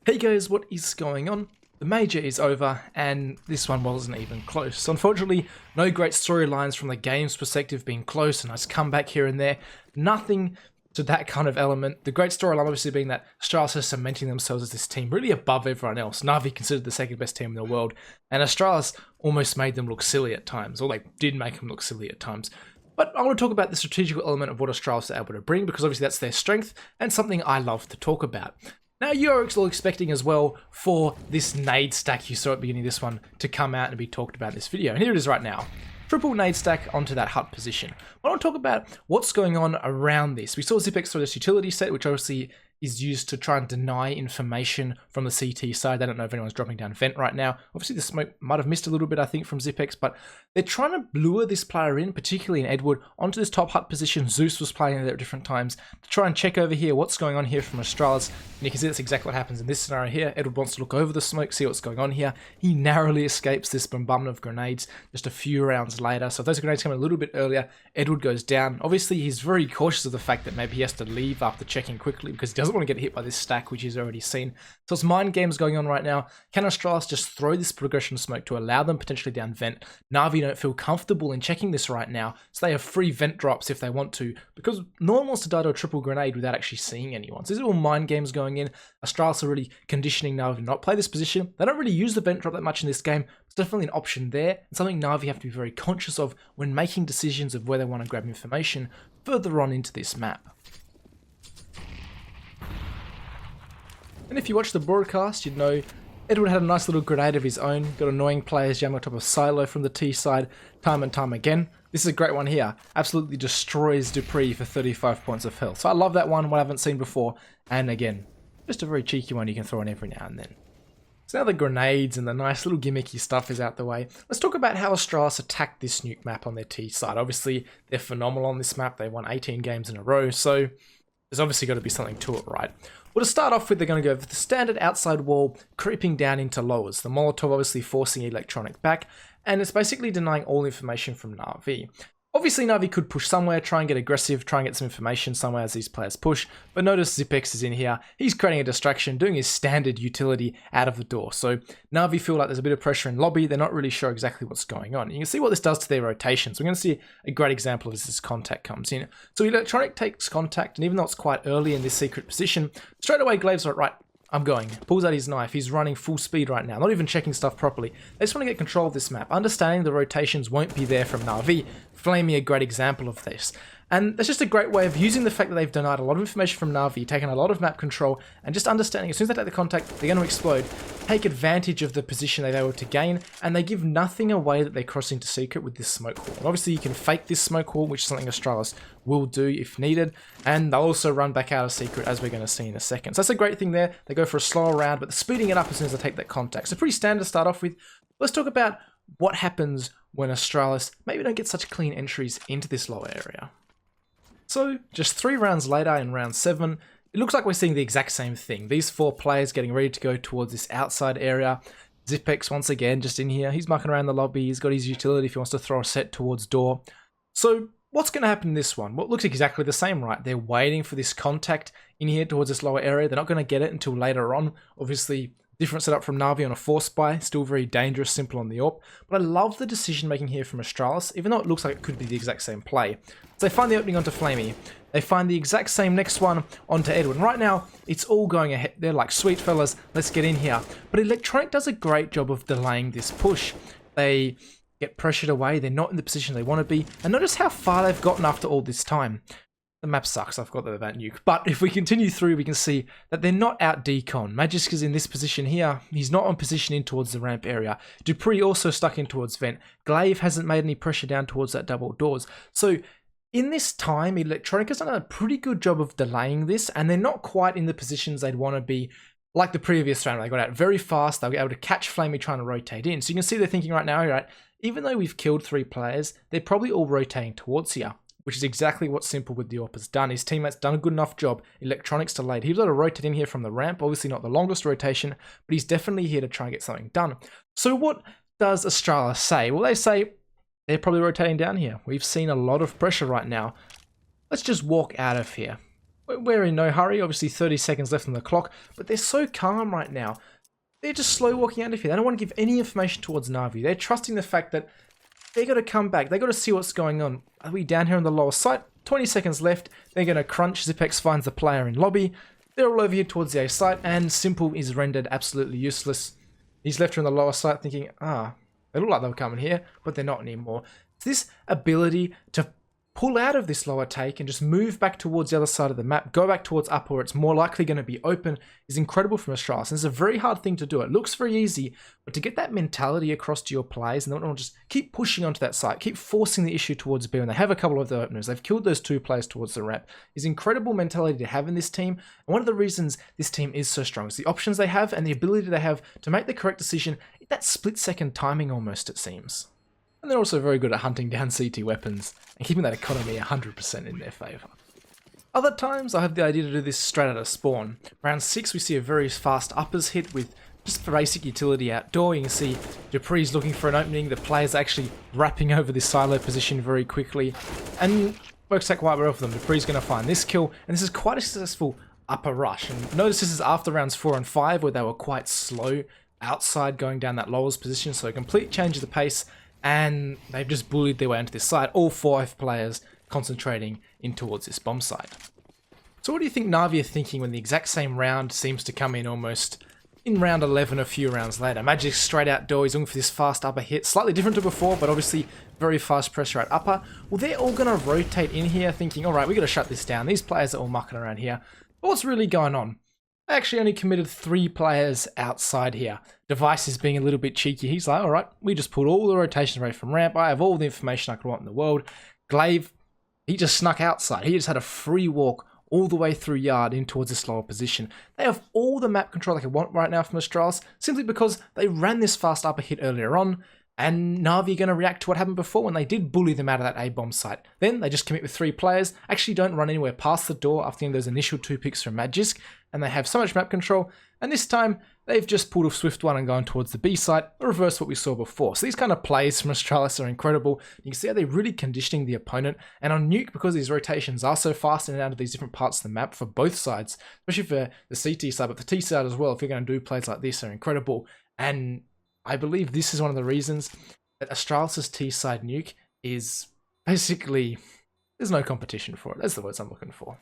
Hey guys, what is going on? The Major is over, and this one wasn't even close. So unfortunately, no great storylines from the game's perspective being close, and nice comeback here and there. Nothing to that kind of element. The great storyline obviously being that Astralis are cementing themselves as this team really above everyone else. Na'Vi considered the second best team in the world, and Astralis almost made them look silly at times, or they did make them look silly at times. But I want to talk about the strategical element of what Astralis are able to bring, because obviously that's their strength, and something I love to talk about. Now, you're all expecting as well for this nade stack you saw at the beginning of this one to come out and be talked about in this video. And here it is right now. Triple nade stack onto that hut position. I want to talk about what's going on around this. We saw Zipex throw this utility set, which obviously is used to try and deny information from the CT side. They don't know if anyone's dropping down vent right now. Obviously, the smoke might have missed a little bit, I think, from Zipex, but they're trying to lure this player in, particularly in Edward, onto this top hut position. Zeus was playing there at different times to try and check over here what's going on here from Astralis. And you can see that's exactly what happens in this scenario here. Edward wants to look over the smoke, see what's going on here. He narrowly escapes this bombardment of grenades just a few rounds later. So if those grenades come a little bit earlier, Edward goes down. Obviously, he's very cautious of the fact that maybe he has to leave after checking quickly because he doesn't want to get hit by this stack, which he's already seen. So it's mind games going on right now. Can Astralis just throw this progression smoke to allow them potentially down vent? Na'Vi don't feel comfortable in checking this right now, so they have free vent drops if they want to, because no one wants to die to a triple grenade without actually seeing anyone. So these are all mind games going in. Astralis are really conditioning Na'Vi to not play this position. They don't really use the vent drop that much in this game. It's definitely an option there, and something Na'Vi have to be very conscious of when making decisions of where they want to grab information further on into this map. And if you watch the broadcast, you'd know Edward had a nice little grenade of his own, got annoying players jamming on top of Silo from the T side time and time again. This is a great one here. Absolutely destroys Dupree for 35 points of health. So I love that one I haven't seen before. And again, just a very cheeky one you can throw in every now and then. So now the grenades and the nice little gimmicky stuff is out the way. Let's talk about how Astralis attacked this nuke map on their T side. Obviously, they're phenomenal on this map. They won 18 games in a row, so there's obviously got to be something to it, right? Well, to start off with, they're going to go for the standard outside wall, creeping down into lowers. The Molotov obviously forcing Electronic back, and it's basically denying all information from Na'Vi. Obviously, Na'Vi could push somewhere, try and get aggressive, try and get some information somewhere as these players push, but notice Zipex is in here. He's creating a distraction, doing his standard utility out of the door. So Na'Vi feel like there's a bit of pressure in lobby. They're not really sure exactly what's going on. You can see what this does to their rotations. We're going to see a great example as this contact comes in. So Electronic takes contact, and even though it's quite early in this secret position, straight away Glaive's like, right, I'm going. Pulls out his knife. He's running full speed right now, not even checking stuff properly. They just want to get control of this map, understanding the rotations won't be there from Na'Vi. Flamey, a great example of this. And that's just a great way of using the fact that they've denied a lot of information from Na'Vi, taken a lot of map control, and just understanding as soon as they take the contact, they're going to explode, take advantage of the position they've able to gain, and they give nothing away that they're crossing to secret with this smoke wall. And obviously you can fake this smoke wall, which is something Astralis will do if needed, and they'll also run back out of secret, as we're going to see in a second. So that's a great thing there. They go for a slower round, but they're speeding it up as soon as they take that contact. So pretty standard to start off with. Let's talk about what happens when Astralis maybe don't get such clean entries into this lower area. So, just 3 rounds later in round 7, it looks like we're seeing the exact same thing. These 4 players getting ready to go towards this outside area. Zipex once again just in here. He's mucking around the lobby. He's got his utility if he wants to throw a set towards door. So, what's going to happen in this one? Well, it looks exactly the same, right? They're waiting for this contact in here towards this lower area. They're not going to get it until later on. Obviously, different setup from Na'Vi on a force buy, still very dangerous, simple on the AWP. But I love the decision making here from Astralis, even though it looks like it could be the exact same play. So they find the opening onto Flamey. They find the exact same next one onto Edward. And right now, it's all going ahead. They're like, sweet fellas, let's get in here. But Electronic does a great job of delaying this push. They get pressured away. They're not in the position they want to be. And notice how far they've gotten after all this time. The map sucks, I've got that nuke. But if we continue through, we can see that they're not out decon. Magisk is in this position here. He's not on position in towards the ramp area. Dupree also stuck in towards vent. Glaive hasn't made any pressure down towards that double doors. So in this time, Electronic has done a pretty good job of delaying this, and they're not quite in the positions they'd want to be like the previous round. They got out very fast. They'll be able to catch Flamey trying to rotate in. So you can see they're thinking right now, right, even though we've killed 3 players, they're probably all rotating towards here, which is exactly what Simple with the AWP has done. His teammates done a good enough job. Electronic's delayed. He was able to rotate in here from the ramp. Obviously not the longest rotation, but he's definitely here to try and get something done. So what does Astralis say? Well, they say they're probably rotating down here. We've seen a lot of pressure right now. Let's just walk out of here. We're in no hurry, obviously 30 seconds left on the clock, but they're so calm right now. They're just slow walking out of here. They don't want to give any information towards Na'Vi. They're trusting the fact that they got to come back. They got to see what's going on. Are we down here on the lower site? 20 seconds left. They're going to crunch. Zipex finds the player in lobby. They're all over here towards the A site, and Simple is rendered absolutely useless. He's left her on the lower site thinking, they look like they were coming here, but they're not anymore. This ability to pull out of this lower take and just move back towards the other side of the map, go back towards upper where it's more likely going to be open, is incredible from Astralis. And it's a very hard thing to do. It looks very easy, but to get that mentality across to your players and not just keep pushing onto that site, keep forcing the issue towards B when they have a couple of the openers, they've killed those 2 players towards the ramp, is incredible mentality to have in this team. And one of the reasons this team is so strong is the options they have and the ability they have to make the correct decision, that split-second timing almost, it seems. And they're also very good at hunting down CT weapons and keeping that economy 100% in their favour. Other times I have the idea to do this straight out of spawn. Round 6 we see a very fast uppers hit with just basic utility outdoor. You can see Dupree's looking for an opening, the players actually wrapping over this silo position very quickly, and works out quite well for them. Dupree's going to find this kill, and this is quite a successful upper rush. And notice this is after rounds 4 and 5 where they were quite slow outside going down that lowest position, so a complete change of the pace. And they've just bullied their way into this site, all 5 players concentrating in towards this bomb site. So what do you think Na'Vi are thinking when the exact same round seems to come in almost in round 11 a few rounds later? Magic straight outdoor, he's looking for this fast upper hit, slightly different to before, but obviously very fast pressure at upper. Well, they're all going to rotate in here thinking, alright, we got to shut this down. These players are all mucking around here. But what's really going on? They actually only committed 3 players outside here. Device is being a little bit cheeky. He's like, alright, we just pulled all the rotations away from ramp. I have all the information I could want in the world. Glaive, he just snuck outside. He just had a free walk all the way through yard in towards this lower position. They have all the map control they could want right now from Astralis, simply because they ran this fast upper hit earlier on, and Na'Vi are going to react to what happened before when they did bully them out of that A-bomb site. Then they just commit with 3 players, actually don't run anywhere past the door after getting those initial 2 picks from Magisk, and they have so much map control, and this time they've just pulled a swift one and gone towards the B site, reverse what we saw before. So these kind of plays from Astralis are incredible. You can see how they're really conditioning the opponent, and on Nuke, because these rotations are so fast in and out of these different parts of the map for both sides, especially for the CT side, but the T side as well, if you're going to do plays like this, are incredible. And I believe this is one of the reasons that Astralis' T-side nuke is basically, there's no competition for it. That's the words I'm looking for.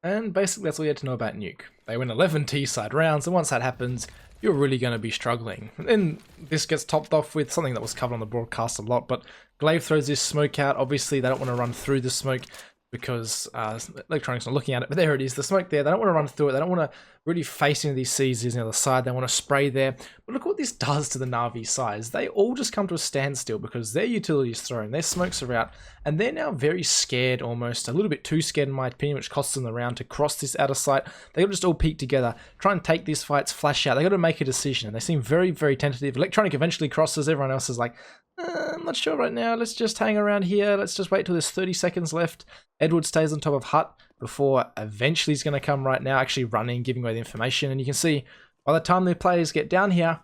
And basically that's all you had to know about nuke. They win 11 T-side rounds, and once that happens, you're really going to be struggling. And then this gets topped off with something that was covered on the broadcast a lot, but Glaive throws this smoke out. Obviously they don't want to run through the smoke because Electronics not looking at it, but there it is, the smoke there. They don't want to run through it. They don't want to really face into these CZs on the other side. They want to spray there. But look what this does to the Na'Vi sides. They all just come to a standstill because their utility is thrown, their smokes are out, and they're now very scared almost, a little bit too scared in my opinion, which costs them the round to cross this outer site. They got to just all peek together, try and take these fights, flash out. They got to make a decision, and they seem very, very tentative. Electronic eventually crosses, everyone else is like, I'm not sure right now, let's just hang around here, let's just wait till there's 30 seconds left. Edward stays on top of Hut before eventually he's going to come right now, actually running, giving away the information, and you can see by the time the players get down here,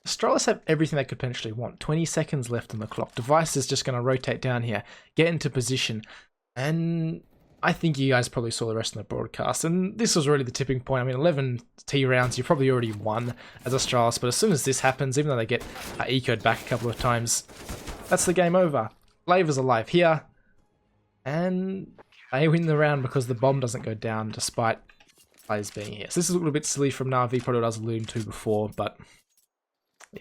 Astralis have everything they could potentially want. 20 seconds left on the clock. Device is just going to rotate down here, get into position, and I think you guys probably saw the rest of the broadcast, and this was really the tipping point. I mean, 11 T rounds, you probably already won as Astralis, but as soon as this happens, even though they get eco'd back a couple of times, that's the game over. Glaive is alive here, and they win the round because the bomb doesn't go down despite players being here. So this is a little bit silly from Na'Vi, probably what I was alluding to before, but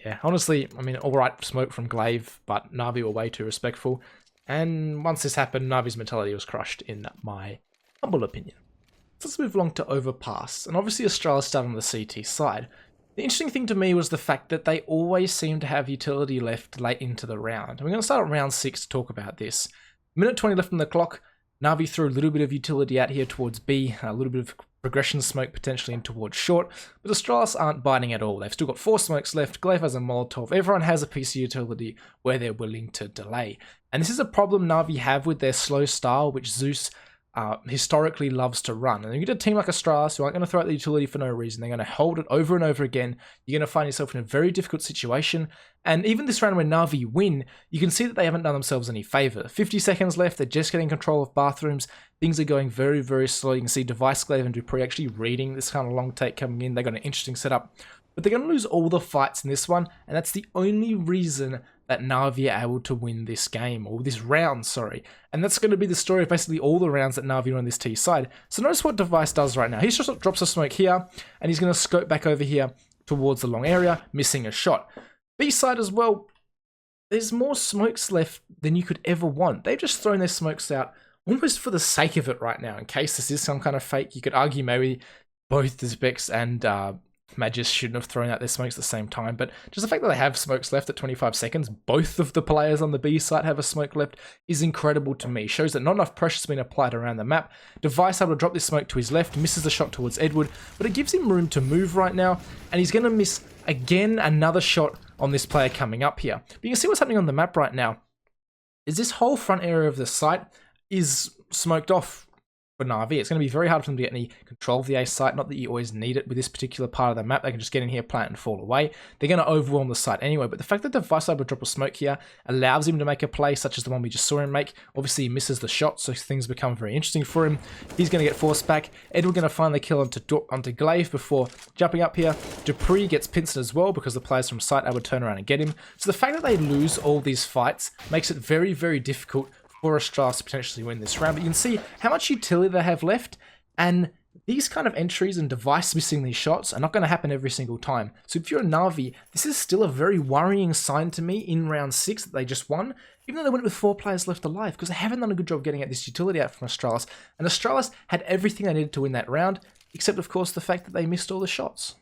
yeah, honestly, I mean, alright smoke from Glaive, but Na'Vi were way too respectful. And once this happened, Na'Vi's mentality was crushed, in my humble opinion. So let's move along to Overpass. And obviously Astralis started on the CT side. The interesting thing to me was the fact that they always seem to have utility left late into the round. And we're going to start at round 6 to talk about this. Minute 20 left on the clock. Na'Vi threw a little bit of utility out here towards B, a little bit of progression smoke potentially in towards short, but Astralis aren't biting at all. They've still got 4 smokes left, Glaive has a Molotov, everyone has a piece of utility where they're willing to delay. And this is a problem Na'Vi have with their slow style, which Zeus historically loves to run. And you get a team like Astralis who aren't going to throw out the utility for no reason. They're going to hold it over and over again. You're going to find yourself in a very difficult situation. And even this round when Na'Vi win, you can see that they haven't done themselves any favor. 50 seconds left. They're just getting control of bathrooms. Things are going very, very slow. You can see Device Glaive and Dupree actually reading this kind of long take coming in. They got an interesting setup. But they're going to lose all the fights in this one. And that's the only reason that Na'Vi are able to win this game, or this round, sorry. And that's going to be the story of basically all the rounds that Na'Vi won on this T side. So notice what Device does right now. He just drops a smoke here, and he's going to scope back over here towards the long area, missing a shot. B side as well, there's more smokes left than you could ever want. They've just thrown their smokes out almost for the sake of it right now. In case this is some kind of fake, you could argue maybe both the Specs and Magis shouldn't have thrown out their smokes at the same time, but just the fact that they have smokes left at 25 seconds, both of the players on the B side have a smoke left, is incredible to me. Shows that not enough pressure's been applied around the map. Device able to drop this smoke to his left, misses the shot towards Edward, but it gives him room to move right now, and he's going to miss again another shot on this player coming up here. But you can see what's happening on the map right now is this whole front area of the site is smoked off for Na'Vi. It's going to be very hard for them to get any control of the A site. Not that you always need it with this particular part of the map. They can just get in here, plant, and fall away. They're going to overwhelm the site anyway, but the fact that Device able to drop a smoke here allows him to make a play such as the one we just saw him make. Obviously, he misses the shot, so things become very interesting for him. He's going to get forced back. Edward going to finally kill onto Glaive before jumping up here. Dupree gets pinched as well because the players from site able to turn around and get him. So the fact that they lose all these fights makes it very, very difficult for Astralis to potentially win this round. But you can see how much utility they have left, and these kind of entries and Device missing these shots are not going to happen every single time. So if you're a Na'Vi, this is still a very worrying sign to me in round 6 that they just won, even though they went with 4 players left alive, because they haven't done a good job getting at this utility out from Astralis, and Astralis had everything they needed to win that round, except of course the fact that they missed all the shots.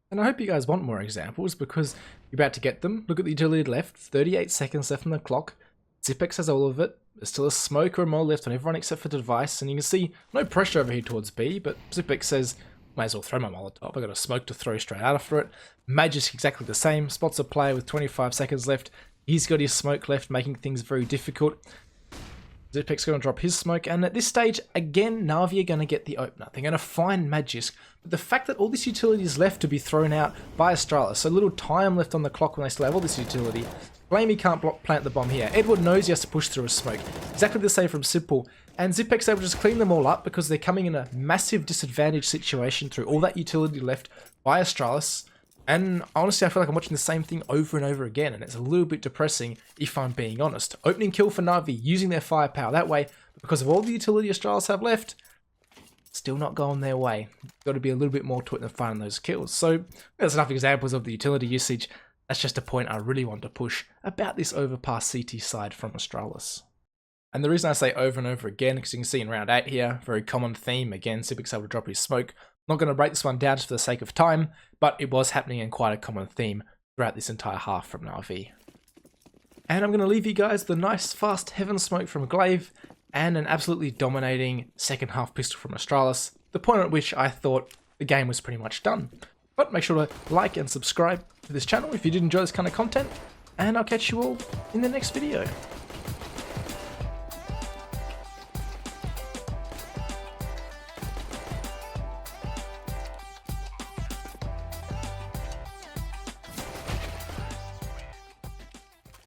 And I hope you guys want more examples, because you're about to get them. Look at the utility left, 38 seconds left on the clock. Zipex has all of it. There's still a smoke or a mole left on everyone except for Device, and you can see no pressure over here towards B, but Zipex says, might as well throw my Molotov. I got a smoke to throw straight out after it. Magic exactly the same. Spots a player with 25 seconds left. He's got his smoke left, making things very difficult. Zipex going to drop his smoke, and at this stage, again, Na'Vi are going to get the opener. They're going to find Magisk, but the fact that all this utility is left to be thrown out by Astralis, so little time left on the clock when they still have all this utility. Blamey can't plant the bomb here. Edward knows he has to push through a smoke. Exactly the same from Simple. And Zipex able to just clean them all up because they're coming in a massive disadvantage situation through all that utility left by Astralis. And honestly, I feel like I'm watching the same thing over and over again, and it's a little bit depressing if I'm being honest. Opening kill for Na'Vi, using their firepower that way, because of all the utility Astralis have left, still not going their way. Got to be a little bit more to it than finding those kills. So there's enough examples of the utility usage. That's just a point I really want to push about this overpass CT side from Astralis. And the reason I say over and over again, because you can see in round 8 here, very common theme, again, Cipic's able to drop his smoke. I'm not going to break this one down just for the sake of time, but it was happening in quite a common theme throughout this entire half from Na'Vi. And I'm going to leave you guys the nice fast heaven smoke from Glaive, and an absolutely dominating second half pistol from Astralis, the point at which I thought the game was pretty much done. But make sure to like and subscribe to this channel if you did enjoy this kind of content, and I'll catch you all in the next video.